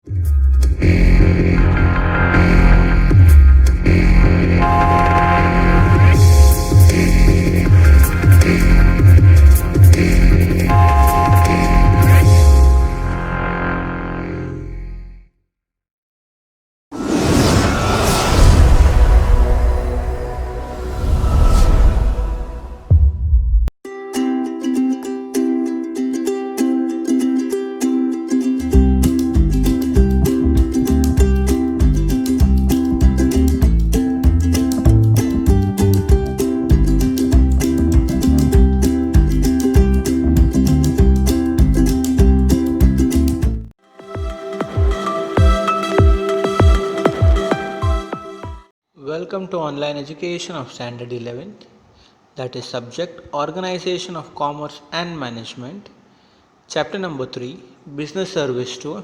Welcome to online education of standard 11th, that is subject organization of commerce and management, chapter number 3, business service 2,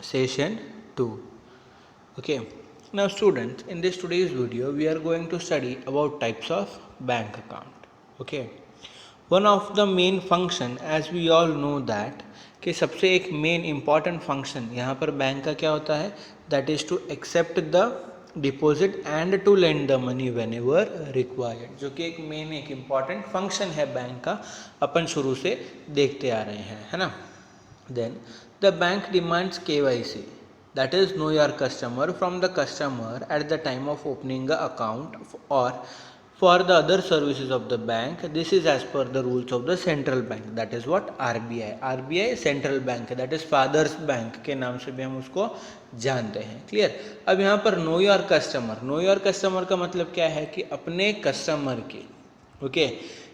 session 2. Okay, now students, in this today's video we are going to study about types of bank account. Okay, one of the main function, as we all know that कि सबसे एक main important function यहाँ पर bank का क्या होता है, that is to accept the deposit and to lend the money whenever required, जो कि एक मेन एक इम्पॉर्टेंट फंक्शन है बैंक का, अपन शुरू से देखते आ रहे हैं, है ना. Then the bank demands KYC, that is know your customer, from the customer at the time of opening the account or for the other services of the bank. This is as per the rules of the central bank, that is what RBI central bank, that is fathers bank के नाम से भी हम उसको जानते हैं. Clear. अब यहाँ पर नो योर कस्टमर का मतलब क्या है कि अपने कस्टमर की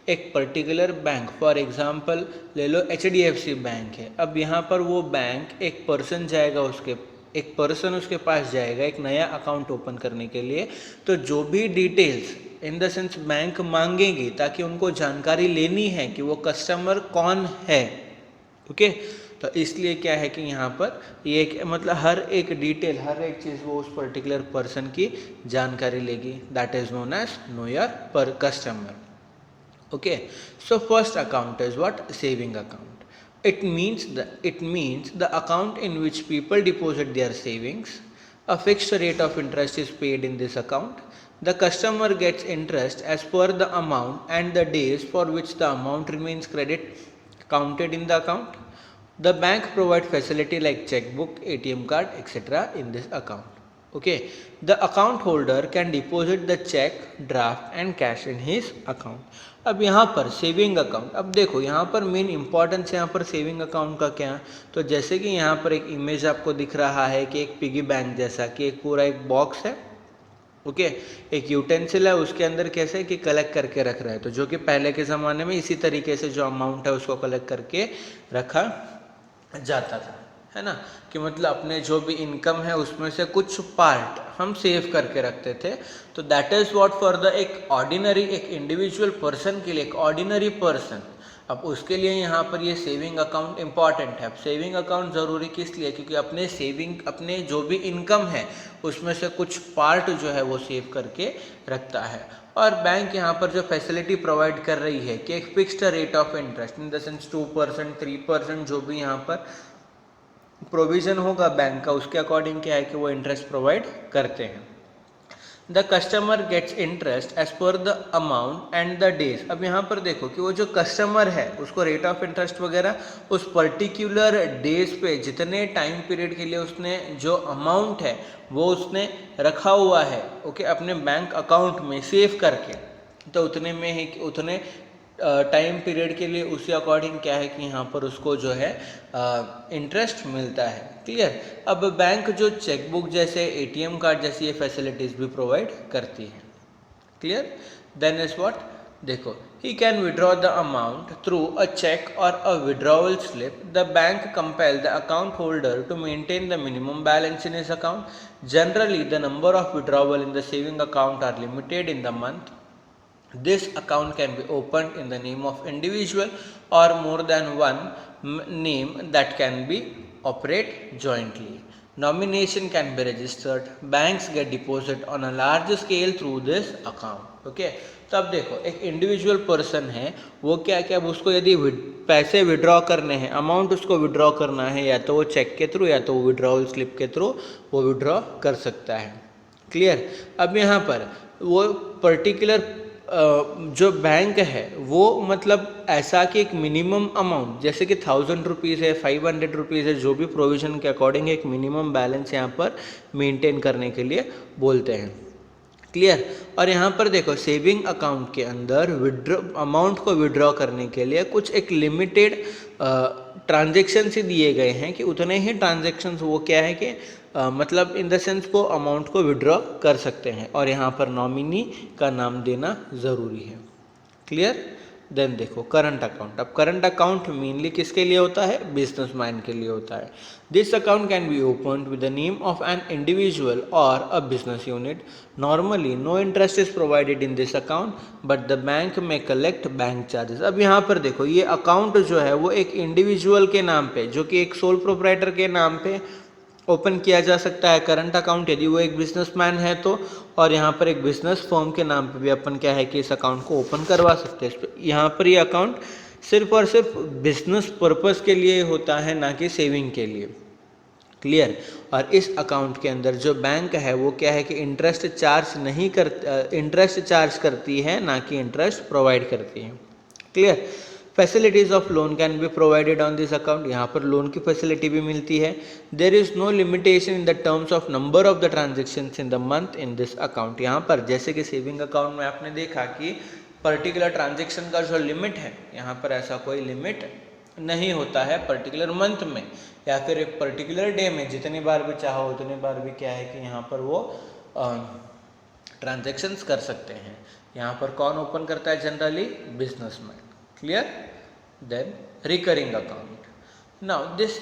एक पर्टिकुलर बैंक, फॉर एग्जांपल ले लो HDFC बैंक है. अब यहाँ पर वो बैंक एक पर्सन जाएगा, उसके पास जाएगा एक नया अकाउंट ओपन करने के लिए, तो जो भी details in the sense bank मांगेगी ताकि उनको जानकारी लेनी है कि वो कस्टमर कौन है. तो इसलिए क्या है कि यहाँ पर ये एक मतलब हर एक डिटेल, हर एक चीज़ वो उस पर्टिकुलर पर्सन की जानकारी लेगी. That is known as know your पर customer. So first account is what? Saving account. It means the account in which people deposit their savings. A fixed rate of interest is paid in this account. The customer gets interest as per the amount and the days for which the amount remains counted in the account. The bank provides facility like checkbook, ATM card, etc. in this account. The account holder can deposit the check, draft and cash in his account. अब यहाँ पर saving account, अब देखो यहाँ पर main importance यहाँ पर saving account का क्या है. तो जैसे कि यहाँ पर एक इमेज आपको दिख रहा है कि एक पिगी बैंक जैसा कि एक पूरा एक बॉक्स है, एक यूटेंसिल है, उसके अंदर कैसे कि कलेक्ट करके रख रहा है. तो जो कि पहले के ज़माने में इसी तरीके से जो अमाउंट है उसको कलेक्ट करके रखा जाता था, है ना, कि मतलब अपने जो भी इनकम है उसमें से कुछ पार्ट हम सेव करके रखते थे. तो that is what for the एक ऑर्डिनरी, एक इंडिविजुअल पर्सन के लिए, एक ऑर्डिनरी पर्सन, अब उसके लिए यहाँ पर ये सेविंग अकाउंट इम्पॉर्टेंट है. अब सेविंग अकाउंट ज़रूरी किस लिए, क्योंकि अपने जो भी इनकम है उसमें से कुछ पार्ट जो है वो सेव करके रखता है. और बैंक यहाँ पर जो फैसिलिटी प्रोवाइड कर रही है कि एक fixed rate of interest in the sense 2%, 3%, जो भी यहाँ पर प्रोविज़न होगा बैंक का, उसके अकॉर्डिंग क्या है कि वो इंटरेस्ट प्रोवाइड करते हैं. The customer gets interest as per the amount and the days. अब यहाँ पर देखो कि वो जो कस्टमर है उसको रेट ऑफ इंटरेस्ट वगैरह उस पर्टिकुलर डेज पे जितने टाइम पीरियड के लिए उसने जो अमाउंट है वो उसने रखा हुआ है अपने बैंक अकाउंट में सेव करके, तो उतने में ही उतने टाइम पीरियड के लिए उसी अकॉर्डिंग क्या है कि यहाँ पर उसको जो है इंटरेस्ट मिलता है. क्लियर. अब बैंक जो चेकबुक जैसे ATM कार्ड जैसी ये फैसिलिटीज़ भी प्रोवाइड करती है. क्लियर. देन इज व्हाट, देखो, he can withdraw the amount through a cheque और a withdrawal slip. The bank compel the account holder to maintain the minimum balance in his account. Generally the number of withdrawal in the saving account are limited in the month. This account can be opened in the name of individual or more than one name that can be operate jointly. Nomination can be registered. Banks get deposit on a large scale through this account. तो अब देखो एक individual person है, वो क्या क्या उसको यदि पैसे विड्रॉ करने हैं, अमाउंट उसको विड्रॉ करना है, या तो वो चेक के थ्रू या तो वो विड्रॉवल स्लिप के थ्रू वो विड्रॉ कर सकता है। क्लियर। अब यहाँ पर वो पर्टिकुलर जो बैंक है वो मतलब ऐसा कि एक मिनिमम अमाउंट, जैसे कि 1000 रुपीज़ है, 500 रुपीज़ है, जो भी प्रोविज़न के अकॉर्डिंग एक मिनिमम बैलेंस यहाँ पर मेंटेन करने के लिए बोलते हैं। क्लियर। और यहाँ पर देखो सेविंग अकाउंट के अंदर विड्रॉ अमाउंट को विड्रॉ करने के लिए कुछ एक लिमिटेड ट्रांजेक्शन ही दिए गए हैं कि उतने ही ट्रांजेक्शन्स वो क्या है कि मतलब इन द सेंस वो अमाउंट को विड्रॉ कर सकते हैं, और यहाँ पर नॉमिनी का नाम देना ज़रूरी है। क्लियर। देन देखो करंट अकाउंट। अब करंट अकाउंट मेनली किसके लिए होता है? बिजनेसमैन के लिए होता है। This account can be opened with the name of an individual और a business unit. Normally no interest is provided in this account but the bank may collect bank charges. अब यहाँ पर देखो ये अकाउंट जो है वो एक इंडिविजुअल के नाम पे, जो कि एक सोल प्रोप्राइटर के नाम पे ओपन किया जा सकता है करंट अकाउंट, यदि वो एक बिजनेसमैन है तो, और यहाँ पर एक बिजनेस फर्म के नाम पे भी अपन क्या है कि इस अकाउंट को ओपन करवा सकते हैं। यहाँ पर ये अकाउंट सिर्फ और सिर्फ बिजनेस पर्पस के लिए होता है, ना कि सेविंग के लिए। क्लियर। और इस अकाउंट के अंदर जो बैंक है वो क्या है कि इंटरेस्ट चार्ज नहीं कर इंटरेस्ट चार्ज करती है, ना कि इंटरेस्ट प्रोवाइड करती है। Clear. Facilities of loan can be provided on this account. यहाँ पर लोन की फैसिलिटी भी मिलती है। There is no limitation in the terms of number of the transactions in the month in this account. यहाँ पर जैसे कि सेविंग अकाउंट में आपने देखा कि पर्टिकुलर ट्रांजेक्शन का जो लिमिट है, यहाँ पर ऐसा कोई लिमिट नहीं होता है पर्टिकुलर मंथ में, या फिर एक पर्टिकुलर डे में जितनी बार भी चाहो उतनी बार भी क्या है कि यहाँ पर वो ट्रांजेक्शन्स कर सकते हैं। यहाँ पर कौन ओपन करता है? Generally businessman. Clear? Then recurring account. Now this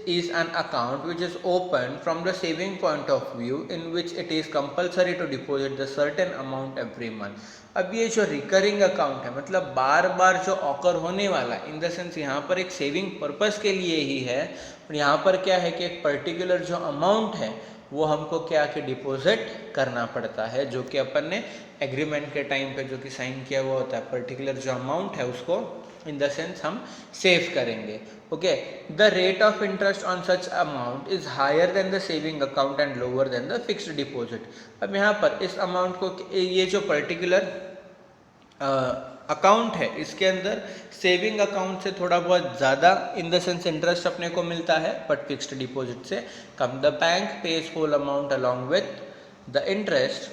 is an account which is opened from the saving point of view, in which it is compulsory to deposit the certain amount every month. अब ये जो recurring account है मतलब बार बार जो occur होने वाला, इन the sense यहाँ पर एक सेविंग पर्पस के लिए ही है, और यहाँ पर क्या है कि एक पर्टिकुलर जो अमाउंट है वो हमको क्या कि डिपॉजिट करना पड़ता है, जो कि अपन ने एग्रीमेंट के टाइम पे जो कि साइन किया हुआ होता है। पर्टिकुलर जो अमाउंट है उसको इन द सेंस हम सेव करेंगे। Okay. The rate of interest on such amount is higher than the saving account and lower than the fixed deposit. अब यहाँ पर इस अमाउंट को, ये जो पर्टिकुलर अकाउंट है इसके अंदर सेविंग अकाउंट से थोड़ा बहुत ज़्यादा इन द सेंस इंटरेस्ट अपने को मिलता है, बट फिक्स्ड डिपॉजिट से कम। The bank pays whole amount along with the interest.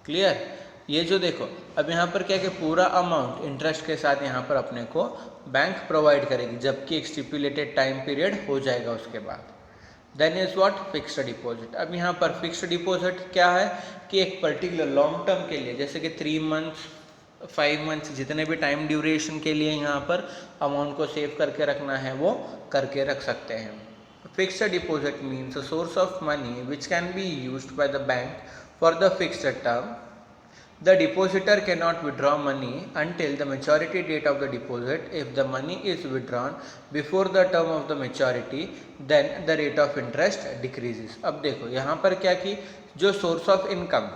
Clear. ये जो देखो अब यहाँ पर क्या कि पूरा अमाउंट इंटरेस्ट के साथ यहाँ पर अपने को बैंक प्रोवाइड करेगी, जबकि एक स्टिपुलेटेड टाइम पीरियड हो जाएगा उसके बाद। Then is what? Fixed deposit. अब यहाँ पर फिक्स्ड डिपॉजिट क्या है कि एक पर्टिकुलर लॉन्ग टर्म के लिए, जैसे कि 3 मंथ्स 5 मंथ्स जितने भी टाइम ड्यूरेशन के लिए यहाँ पर अमाउंट को सेव करके रखना है वो करके रख सकते हैं। Fixed deposit means a source of money which can be used by the bank for the fixed term. The depositor cannot withdraw money until the maturity date of the deposit. If the money is withdrawn before the term of the maturity, then the rate of interest decreases. अब देखो यहाँ पर क्या कि जो source of income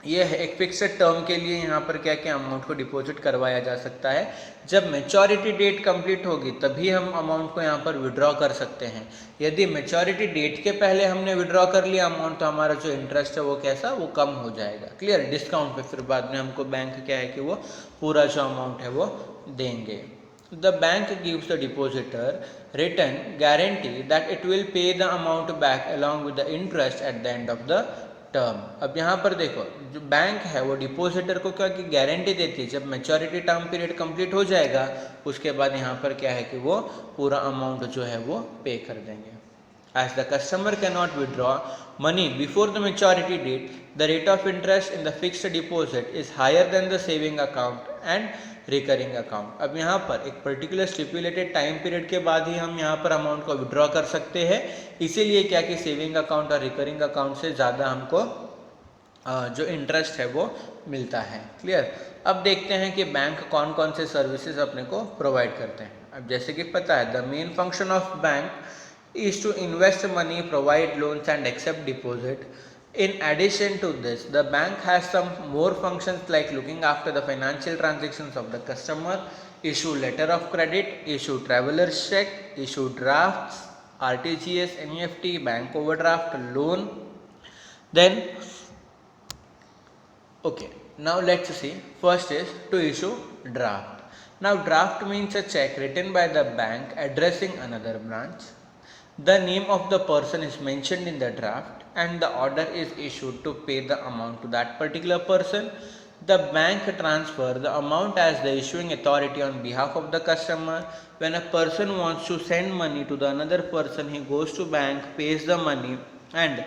ये है एक फिक्स्ड टर्म के लिए यहाँ पर क्या क्या अमाउंट को डिपॉजिट करवाया जा सकता है। जब मैच्योरिटी डेट कंप्लीट होगी तभी हम अमाउंट को यहाँ पर विड्रॉ कर सकते हैं। यदि मैच्योरिटी डेट के पहले हमने विड्रॉ कर लिया अमाउंट तो हमारा जो इंटरेस्ट है वो कैसा वो कम हो जाएगा। क्लियर। डिस्काउंट पे फिर बाद में हमको बैंक क्या है कि वो पूरा जो अमाउंट है वो देंगे। The bank gives the depositor written guarantee that it will pay the amount back along with the interest at the end of the term. अब यहाँ पर देखो जो बैंक है वो डिपॉजिटर को क्या की गारंटी देती है, जब मैच्योरिटी टर्म पीरियड कंप्लीट हो जाएगा उसके बाद यहाँ पर क्या है कि वो पूरा अमाउंट जो है वो पे कर देंगे। As the customer cannot withdraw money before the maturity date, the rate of interest in the fixed deposit is higher than the saving account and recurring account. अब यहाँ पर एक पर्टिकुलर स्टिपुलेटेड टाइम पीरियड के बाद ही हम यहाँ पर amount को विड्रॉ कर सकते हैं, इसीलिए क्या कि सेविंग अकाउंट और रिकरिंग अकाउंट से ज़्यादा हमको जो इंटरेस्ट है वो मिलता है। क्लियर। अब देखते हैं कि बैंक कौन कौन से सर्विसेज अपने को प्रोवाइड करते हैं। अब जैसे कि पता है the main function of bank is to invest money, provide loans and accept deposit. In addition to this, the bank has some more functions like looking after the financial transactions of the customer, issue letter of credit, issue traveler's check, issue drafts, RTGS, NEFT, bank overdraft, loan. Then okay, now let's see. First is to issue draft. Now draft means a check written by the bank addressing another branch. The name of the person is mentioned in the draft and the order is issued to pay the amount to that particular person. The bank transfer the amount as the issuing authority on behalf of the customer. When a person wants to send money to the another person, he goes to bank, pays the money, and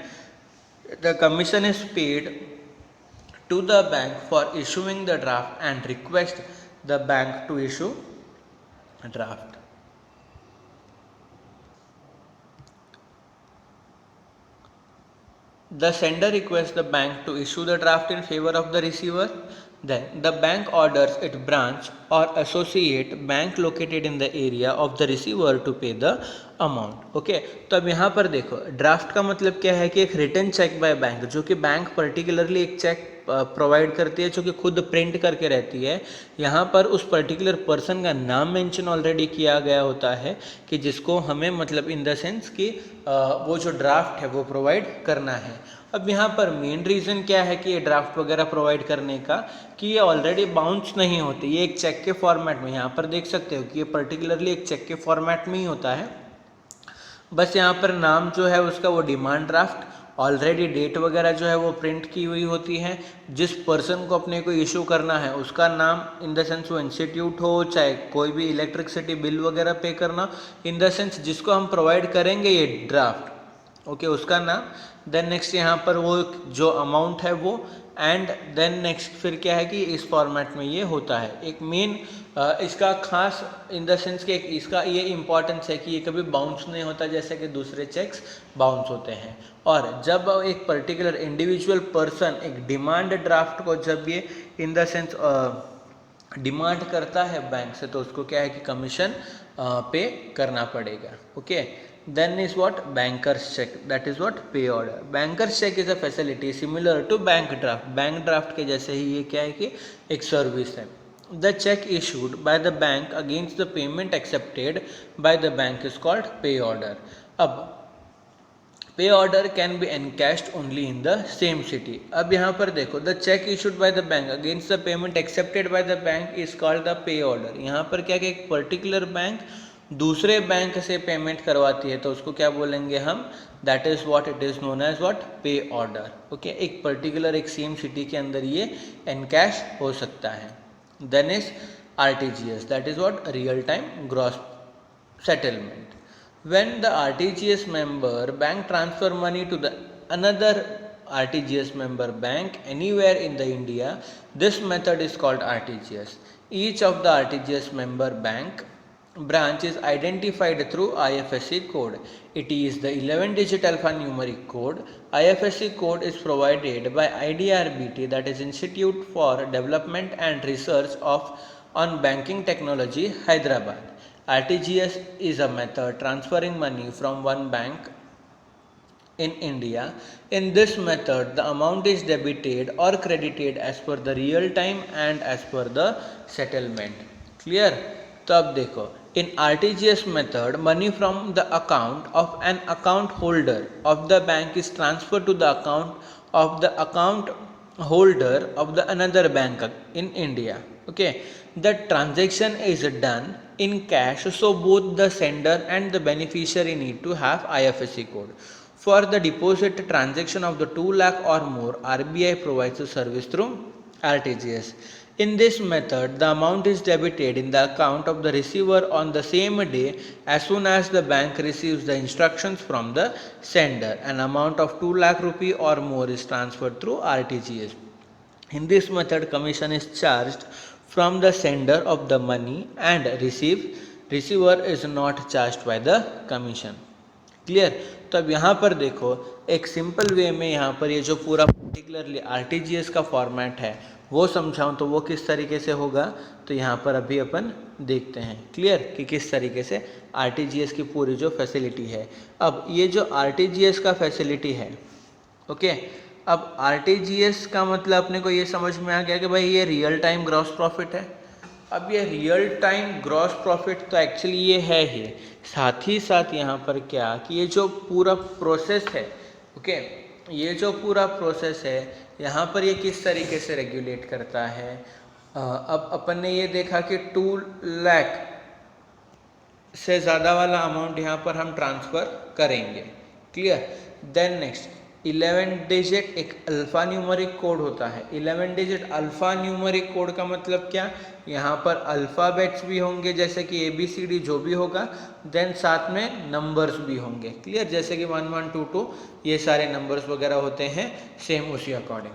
the commission is paid to the bank for issuing the draft and request the bank to issue a draft. The sender requests the bank to issue the draft in favor of the receiver. Then the bank orders its branch or associate bank located in the area of the receiver to pay the amount. Okay, तो अब यहाँ पर देखो draft का मतलब क्या है कि एक रिटर्न चेक बाय बैंक, जो कि बैंक पर्टिकुलरली एक चेक प्रोवाइड करती है जो कि खुद प्रिंट करके रहती है. यहाँ पर उस पर्टिकुलर पर्सन का नाम मेंशन ऑलरेडी किया गया होता है कि जिसको हमें मतलब इन द सेंस कि वो जो ड्राफ्ट है वो प्रोवाइड करना है. अब यहाँ पर मेन रीज़न क्या है कि ये ड्राफ्ट वगैरह प्रोवाइड करने का कि ये ऑलरेडी बाउंस नहीं होती, ये एक चेक के फॉर्मेट में, यहाँ पर देख सकते हो कि ये पर्टिकुलरली एक चेक के फॉर्मेट में ही होता है. बस यहाँ पर नाम जो है उसका वो डिमांड ड्राफ्ट, ऑलरेडी डेट वगैरह जो है वो प्रिंट की हुई होती है. जिस पर्सन को अपने को इशू करना है उसका नाम, इन द सेंस वो इंस्टीट्यूट हो चाहे कोई भी इलेक्ट्रिसिटी बिल वगैरह पे करना, इन द सेंस जिसको हम प्रोवाइड करेंगे ये ड्राफ्ट, ओके, उसका नाम. देन नेक्स्ट यहाँ पर वो जो अमाउंट है वो, एंड देन नेक्स्ट फिर क्या है कि इस फॉर्मेट में ये होता है. एक मेन इसका खास इन द सेंस कि इसका ये इम्पॉर्टेंस है कि ये कभी बाउंस नहीं होता जैसे कि दूसरे चेक्स बाउंस होते हैं. और जब एक पर्टिकुलर इंडिविजुअल पर्सन एक डिमांड ड्राफ्ट को जब ये इन द सेंस डिमांड करता है बैंक से, तो उसको क्या है कि कमीशन पे करना पड़ेगा. Okay, then is what banker's check, that is what pay order. Banker's check is a facility similar to bank draft. bank draft के जैसे ही ये क्या है कि एक सर्विस है. The check issued by the bank against the payment accepted by the bank is called pay order. अब pay order can be encashed only in the same city. अब यहाँ पर देखो the cheque issued by the bank against the payment accepted by the bank is called the pay order. यहाँ पर क्या कि एक पर्टिकुलर बैंक दूसरे बैंक से पेमेंट करवाती है तो उसको क्या बोलेंगे हम, that is what it is known as what pay order. Okay, एक पर्टिकुलर एक सेम सिटी के अंदर ये एनकैश हो सकता है. Then is RTGS, that is what real time gross settlement. When the RTGS member bank transfer money to the another RTGS member bank anywhere in the India, this method is called RTGS. Each of the RTGS member bank branch is identified through IFSC code. It is the 11-digit alphanumeric code. IFSC code is provided by IDRBT, that is Institute for Development and Research on Banking Technology, Hyderabad. RTGS is a method transferring money from one bank in India. In this method, the amount is debited or credited as per the real time and as per the settlement. Clear? तो अब देखो, in RTGS method, money from the account of an account holder of the bank is transferred to the account of the account holder of the another bank in India. Okay, the transaction is done in cash, so both the sender and the beneficiary need to have IFSC code. For the deposit transaction of the 2 lakh or more, RBI provides a service through RTGS. In this method, the amount is debited in the account of the receiver on the same day as soon as the bank receives the instructions from the sender. An amount of 2 lakh rupee or more is transferred through RTGS. In this method, commission is charged from the sender of the money and receiver is not charged by the commission. Clear? तो अब यहाँ पर देखो एक simple way में यहाँ पर ये जो पूरा पर्टिकुलरली RTGS का फॉर्मेट है वो समझाऊँ तो वो किस तरीके से होगा, तो यहाँ पर अभी अपन देखते हैं. क्लियर कि किस तरीके से RTGS की पूरी जो फैसिलिटी है. अब ये जो RTGS का फैसिलिटी है, ओके, अब RTGS का मतलब अपने को ये समझ में आ गया कि भाई ये रियल टाइम ग्रॉस प्रॉफिट है. अब ये रियल टाइम ग्रॉस प्रॉफिट तो एक्चुअली ये है ही, साथ ही साथ यहाँ पर क्या कि ये जो पूरा प्रोसेस है, ओके, ये जो पूरा प्रोसेस है यहाँ पर ये किस तरीके से रेगुलेट करता है। अब अपन ने ये देखा कि 2 लाख से ज़्यादा वाला अमाउंट यहाँ पर हम ट्रांसफ़र करेंगे, क्लियर। देन नेक्स्ट 11 डिजिट एक अल्फ़ा न्यूमरिक कोड होता है। 11 डिजिट अल्फ़ा न्यूमरिक कोड का मतलब क्या, यहाँ पर अल्फ़ाबेट्स भी होंगे जैसे कि ABCD जो भी होगा, देन साथ में नंबर्स भी होंगे, क्लियर, जैसे कि 1 1 2 2 ये सारे नंबर्स वगैरह होते हैं सेम उसी अकॉर्डिंग,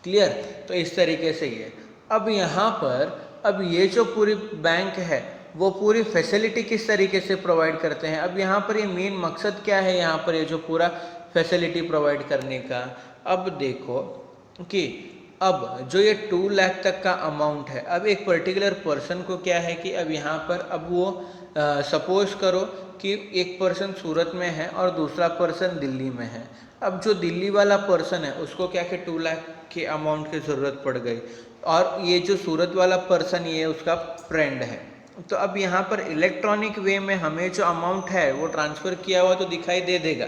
क्लियर। तो इस तरीके से ये अब यहाँ पर अब ये जो पूरी बैंक है वो पूरी फैसिलिटी किस तरीके से प्रोवाइड करते हैं। अब यहाँ पर ये मेन मकसद क्या है यहाँ पर ये जो पूरा फैसिलिटी प्रोवाइड करने का। अब देखो कि अब जो ये 2 लाख तक का अमाउंट है, अब एक पर्टिकुलर पर्सन को क्या है कि अब यहाँ पर अब वो सपोज करो कि एक पर्सन सूरत में है और दूसरा पर्सन दिल्ली में है। अब जो दिल्ली वाला पर्सन है उसको क्या कि 2 लाख के अमाउंट की ज़रूरत पड़ गई और ये जो सूरत वाला पर्सन ये उसका फ्रेंड है। तो अब यहाँ पर इलेक्ट्रॉनिक वे में हमें जो अमाउंट है वो ट्रांसफ़र किया हुआ तो दिखाई दे देगा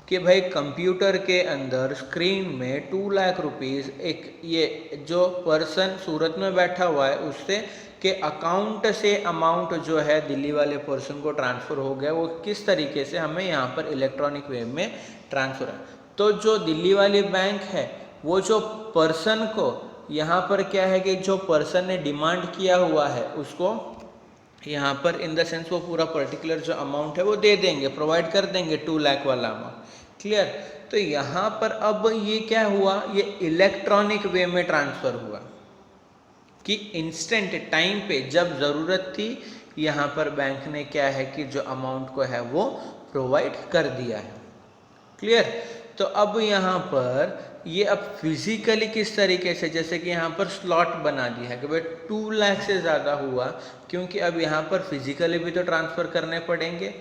कि भाई कंप्यूटर के अंदर स्क्रीन में 2 लाख रुपीज़ एक ये जो पर्सन सूरत में बैठा हुआ है उससे के अकाउंट से अमाउंट जो है दिल्ली वाले पर्सन को ट्रांसफ़र हो गया, वो किस तरीके से हमें यहाँ पर इलेक्ट्रॉनिक वे में ट्रांसफ़र है। तो जो दिल्ली वाली बैंक है वो जो पर्सन को यहाँ पर क्या है कि जो पर्सन ने डिमांड किया हुआ है उसको यहाँ पर इन द सेंस वो पूरा पर्टिकुलर जो अमाउंट है वो दे देंगे, प्रोवाइड कर देंगे 2 लाख वाला अमाउंट, क्लियर। तो यहाँ पर अब ये क्या हुआ, ये इलेक्ट्रॉनिक वे में ट्रांसफ़र हुआ कि इंस्टेंट टाइम पे जब ज़रूरत थी यहाँ पर बैंक ने क्या है कि जो अमाउंट को है वो प्रोवाइड कर दिया है, क्लियर। तो अब यहाँ पर ये अब फिजिकली किस तरीके से, जैसे कि यहाँ पर स्लॉट बना दिया है कि भाई 2 लाख से ज़्यादा हुआ, क्योंकि अब यहाँ पर फिजिकली भी तो ट्रांसफ़र करने पड़ेंगे।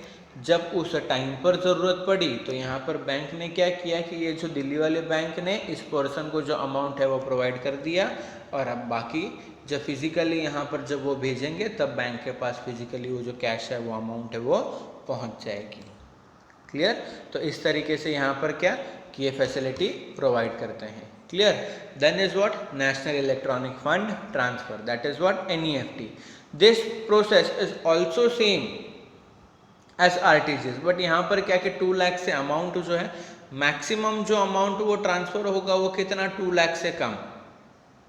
जब उस टाइम पर ज़रूरत पड़ी तो यहाँ पर बैंक ने क्या किया कि ये जो दिल्ली वाले बैंक ने इस पर्सन को जो अमाउंट है वो प्रोवाइड कर दिया, और अब बाकी जब फिजिकली यहाँ पर जब वो भेजेंगे तब बैंक के पास फिजिकली वो जो कैश है वो अमाउंट है वो पहुँच जाएगी, क्लियर। तो इस तरीके से यहाँ पर क्या कि ये फैसिलिटी प्रोवाइड करते हैं, clear. Then is what national electronic fund transfer, that is what NEFT। This process is also same as RTGS, but यहाँ पर क्या कि 2 लाख से अमाउंट जो है मैक्सिमम जो अमाउंट वो ट्रांसफर होगा वो कितना 2 लाख से कम,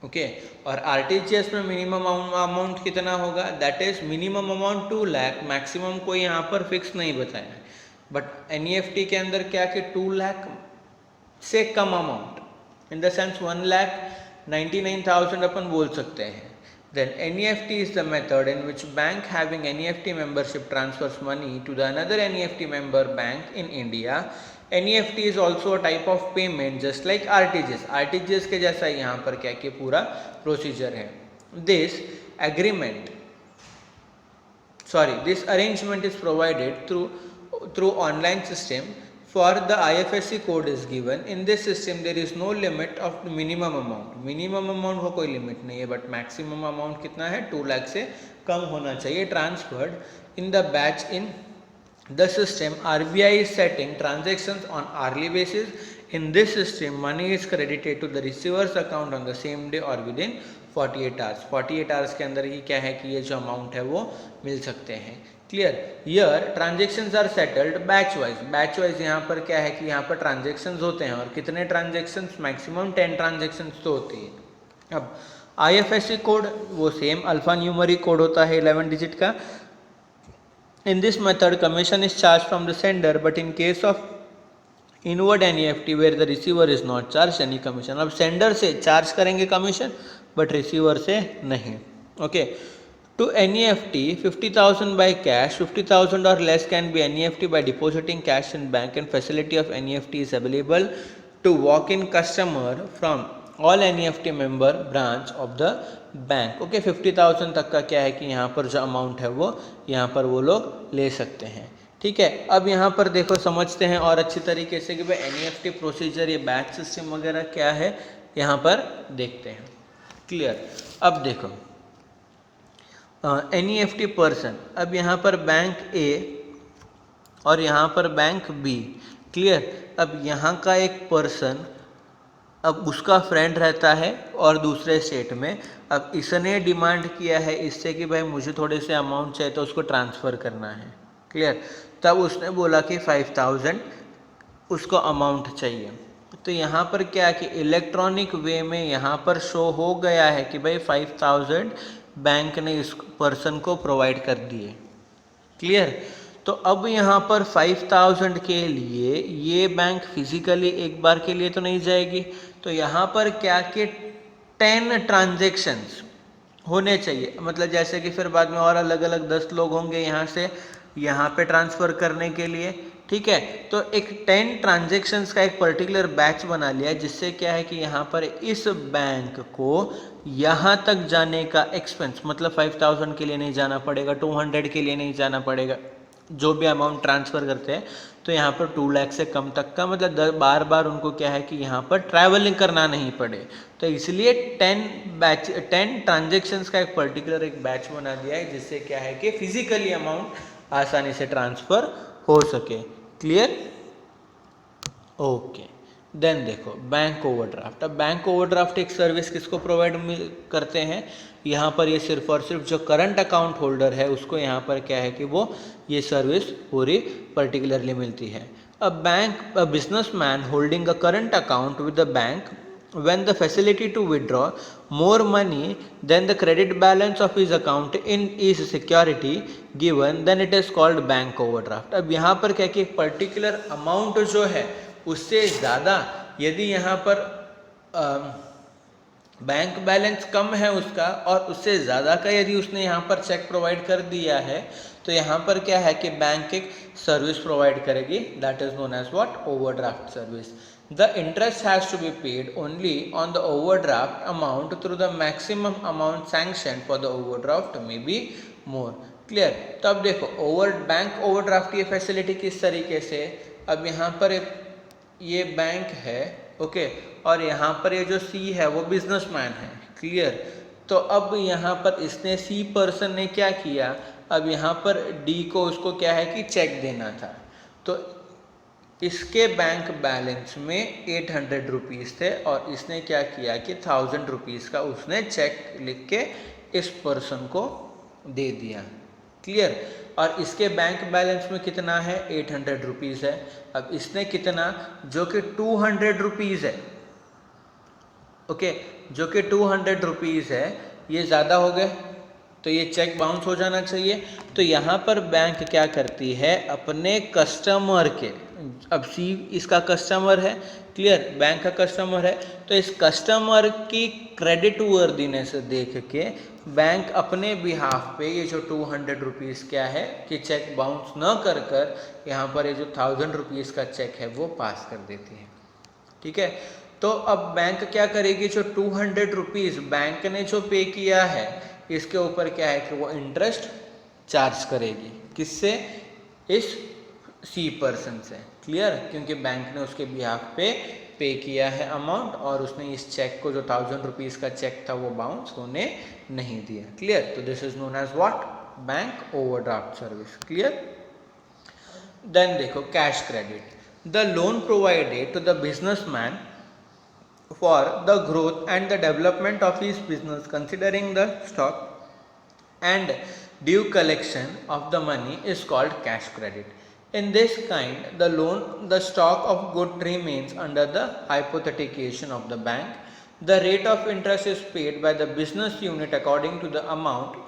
ओके। और RTGS में मिनिमम अमाउंट कितना होगा, that is minimum amount 2 lakh, maximum कोई यहाँ पर फिक्स नहीं बताया है। बट NEFT के अंदर क्या कि 2 लाख से कम अमाउंट, इन द सेंस 1,99,000 अपन बोल सकते हैं। Then NEFT is the method in which bank having NEFT membership transfers money to the another NEFT member bank in India. NEFT is also a type of payment just like RTGS. RTGS के जैसा यहाँ पर क्या कि पूरा procedure है। This arrangement is provided through online system. For the IFSC code is given. In this system there is no limit of minimum amount. Minimum amount को कोई लिमिट नहीं है, बट मैक्सिमम अमाउंट कितना है 2 लाख से कम होना चाहिए transferred in the batch in the system. RBI is setting transactions on hourly basis. In this system money is credited to the receiver's account on the same day or within 48 hours. 48 hours के अंदर ही क्या है कि ये जो amount है वो मिल सकते हैं, clear. Year transactions are settled batch wise यहाँ पर क्या है कि यहाँ पर ट्रांजेक्शन्स होते हैं, और कितने ट्रांजेक्शन्स, मैक्सिमम 10 ट्रांजेक्शन्स तो होती है। अब IFSC कोड वो सेम अल्फा न्यूमरिक कोड होता है 11 डिजिट का। In this method commission is charge from the sender, but in case of inward NEFT where the receiver is not charge any commission. अब sender से charge करेंगे commission but receiver से नहीं, okay. To NEFT 50,000 by cash, 50,000 or less can be NEFT by depositing cash in bank, and facility of NEFT is available to walk-in customer from all NEFT member branch of the bank. Okay, 50,000 तक का क्या है कि यहाँ पर जो amount है वो यहाँ पर वो लोग ले सकते हैं, ठीक है। अब यहाँ पर देखो समझते हैं और अच्छी तरीके से कि भाई NEFT प्रोसीजर, ये बैच सिस्टम वगैरह क्या है यहाँ पर देखते हैं, क्लियर। अब देखो NEFT पर्सन, अब यहाँ पर बैंक ए और यहाँ पर बैंक बी, क्लियर। अब यहाँ का एक पर्सन, अब उसका फ्रेंड रहता है और दूसरे स्टेट में, अब इसने डिमांड किया है इससे कि भाई मुझे थोड़े से अमाउंट चाहिए तो उसको ट्रांसफ़र करना है, क्लियर। तब उसने बोला कि 5000 उसको अमाउंट चाहिए। तो यहाँ पर क्या कि इलेक्ट्रॉनिक वे में यहाँ पर शो हो गया है कि भाई 5000 बैंक ने इस पर्सन को प्रोवाइड कर दिए, क्लियर। तो अब यहाँ पर 5000 के लिए ये बैंक फिजिकली एक बार के लिए तो नहीं जाएगी, तो यहाँ पर क्या कि 10 ट्रांजेक्शन्स होने चाहिए, मतलब जैसे कि फिर बाद में और अलग अलग 10 लोग होंगे यहाँ से यहाँ पे ट्रांसफ़र करने के लिए, ठीक है। तो एक 10 ट्रांजेक्शन्स का एक पर्टिकुलर बैच बना लिया, जिससे क्या है कि यहाँ पर इस बैंक को यहाँ तक जाने का एक्सपेंस, मतलब 5000 के लिए नहीं जाना पड़ेगा, 200 के लिए नहीं जाना पड़ेगा, जो भी अमाउंट ट्रांसफ़र करते हैं तो यहाँ पर 2 लाख से कम तक का, मतलब बार बार उनको क्या है कि यहाँ पर ट्रैवलिंग करना नहीं पड़े। तो इसलिए 10 ट्रांजेक्शन्स का एक पर्टिकुलर एक बैच बना दिया है, जिससे क्या है कि फिजिकली अमाउंट आसानी से ट्रांसफ़र हो सके, क्लियर। ओके, देन देखो बैंक ओवरड्राफ्ट। अब बैंक ओवरड्राफ्ट एक सर्विस किसको प्रोवाइड करते हैं, यहाँ पर ये सिर्फ और सिर्फ जो करंट अकाउंट होल्डर है उसको यहाँ पर क्या है कि वो ये सर्विस पूरी पर्टिकुलरली मिलती है। A businessman holding a current account with the bank when the facility to withdraw more money than the credit balance of his account in his security given, then it is called bank overdraft। अब यहाँ पर क्या कि particular amount जो है उससे ज़्यादा यदि यहाँ पर बैंक बैलेंस कम है उसका और उससे ज़्यादा का यदि उसने यहाँ पर चेक प्रोवाइड कर दिया है, तो यहाँ पर क्या है कि बैंक एक सर्विस प्रोवाइड करेगी, that is known as what, overdraft service. The interest has to be paid only on the overdraft amount through the maximum amount sanctioned for the overdraft may be more, clear। तो अब देखो bank overdraft ये facility किस तरीके से, अब यहाँ पर ये बैंक है, ओके, और यहाँ पर ये जो सी है वो बिजनेसमैन है, क्लियर। तो अब यहाँ पर इसने सी पर्सन ने क्या किया, अब यहाँ पर डी को उसको क्या है कि चेक देना था, तो इसके बैंक बैलेंस में 800 रुपीज़ थे और इसने क्या किया कि 1000 रुपीज़ का उसने चेक लिख के इस पर्सन को दे दिया, क्लियर। और इसके बैंक बैलेंस में कितना है, 800 रुपीज़ है। अब इसने कितना, जो कि 200 रुपीज़ है, ओके, जो कि 200 रुपीज़ है, ये ज़्यादा हो गए तो ये चेक बाउंस हो जाना चाहिए। तो यहाँ पर बैंक क्या करती है, अपने कस्टमर के, अब सी इसका कस्टमर है, क्लियर, बैंक का कस्टमर है, तो इस कस्टमर की क्रेडिट वर्दीनेस देख के बैंक अपने बिहाफ पे ये जो 200 रुपीज़ क्या है कि चेक बाउंस न कर कर यहाँ पर ये जो 1000 रुपीज़ का चेक है वो पास कर देती है, ठीक है। तो अब बैंक क्या करेगी, जो 200 रुपीज़ बैंक ने जो पे किया है इसके ऊपर क्या है कि वो इंटरेस्ट चार्ज करेगी, किससे, इस सी पर्सन से, क्लियर, क्योंकि बैंक ने उसके बिहाफ पे किया है अमाउंट और उसने इस चेक को जो 1000 रुपीज़ का चेक था वो बाउंस होने नहीं दिया, क्लियर। तो this is known as what, bank overdraft service, clear. Then देखो cash credit, the loan provided to the businessman for the growth and the development of his business considering the stock and due collection of the money is called cash credit. In this kind, the loan, the stock of good remains under the hypothecation of the bank. The rate of interest is paid by the business unit according to the amount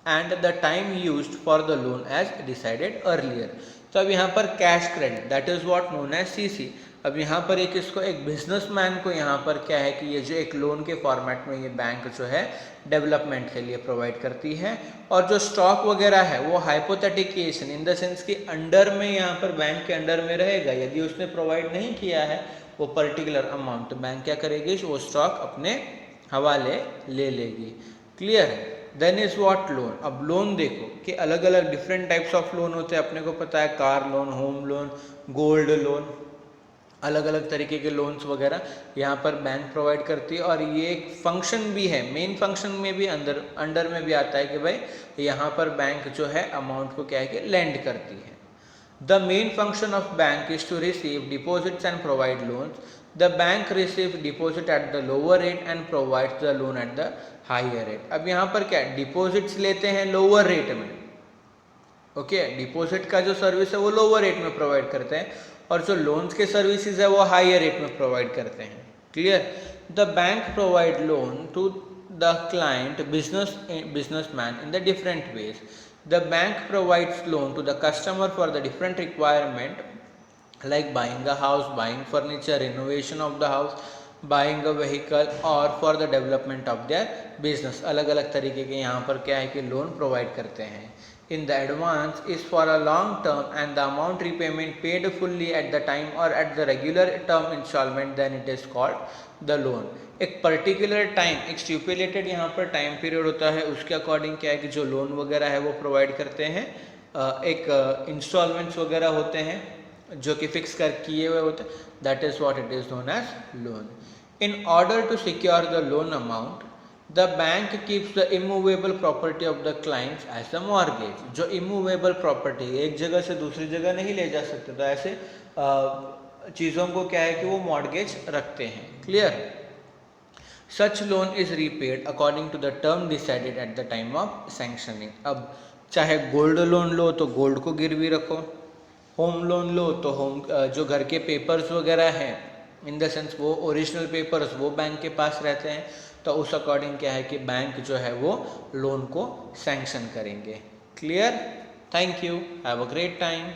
and the time used for the loan as decided earlier. तो अब यहाँ पर cash credit, that is what known as CC. अब यहाँ पर एक इसको एक बिजनेसमैन को यहाँ पर क्या है कि ये जो एक लोन के फॉर्मेट में ये बैंक जो है डेवलपमेंट के लिए प्रोवाइड करती है, और जो स्टॉक वगैरह है वो हाइपोथेटिकेशन इन द सेंस कि अंडर में यहाँ पर बैंक के अंडर में रहेगा। यदि उसने प्रोवाइड नहीं किया है वो पर्टिकुलर अमाउंट, तो बैंक क्या करेगी, वो स्टॉक अपने हवाले ले लेगी, clear. Then is what loan. अब लोन देखो कि अलग अलग डिफरेंट टाइप्स ऑफ लोन होते हैं, अपने को पता है, car loan, home loan, gold loan, अलग अलग तरीके के लोन्स वगैरह यहाँ पर बैंक प्रोवाइड करती है। और ये एक फंक्शन भी है, मेन फंक्शन में भी अंडर में भी आता है कि भाई यहाँ पर बैंक जो है अमाउंट को क्या है कि लेंड करती है। The main function of bank is to receive deposits and provide loans. The bank receive deposit at the lower rate and provides the loan at the higher rate. अब यहाँ पर क्या डिपॉजिट्स लेते हैं लोअर रेट में, okay deposit का जो service है वो लोअर रेट में प्रोवाइड करते हैं और जो लोन्स के सर्विसेज है वो हायर रेट में प्रोवाइड करते हैं। Clear. The bank provide loan to the client businessman in the different ways. The bank provides loan to the customer for the different requirement like buying a house, buying furniture, renovation of the house, buying a vehicle or for the development of their business। अलग अलग तरीके के यहाँ पर क्या है कि loan provide करते हैं। In the advance is for a long term and the amount repayment paid fully at the time or at the regular term installment, then it is called the loan। एक particular time, एक stipulated यहाँ पर time period होता है, उसके according क्या है कि जो लोन वगैरह है वो प्रोवाइड करते हैं। एक इंस्टॉलमेंट्स वगैरह होते हैं जो कि फिक्स कर किए हुए होते हैं, that is what it is known as loan. In order to secure the loan amount the bank keeps the immovable property of the clients as the mortgage. जो इमूवेबल प्रॉपर्टी एक जगह से दूसरी जगह नहीं ले जा सकते, तो ऐसे चीज़ों को क्या है कि वो मॉर्गेज रखते हैं। Clear. Such loan is repaid according to the term decided at the time of sanctioning. अब चाहे गोल्ड लोन लो तो गोल्ड को गिरवी रखो, होम लोन लो तो होम जो घर के पेपर्स वगैरह हैं इन द सेंस वो ओरिजिनल पेपर्स वो बैंक के पास रहते हैं, तो उस अकॉर्डिंग क्या है कि बैंक जो है वो लोन को सैंक्शन करेंगे। Clear. Thank you, have a great time.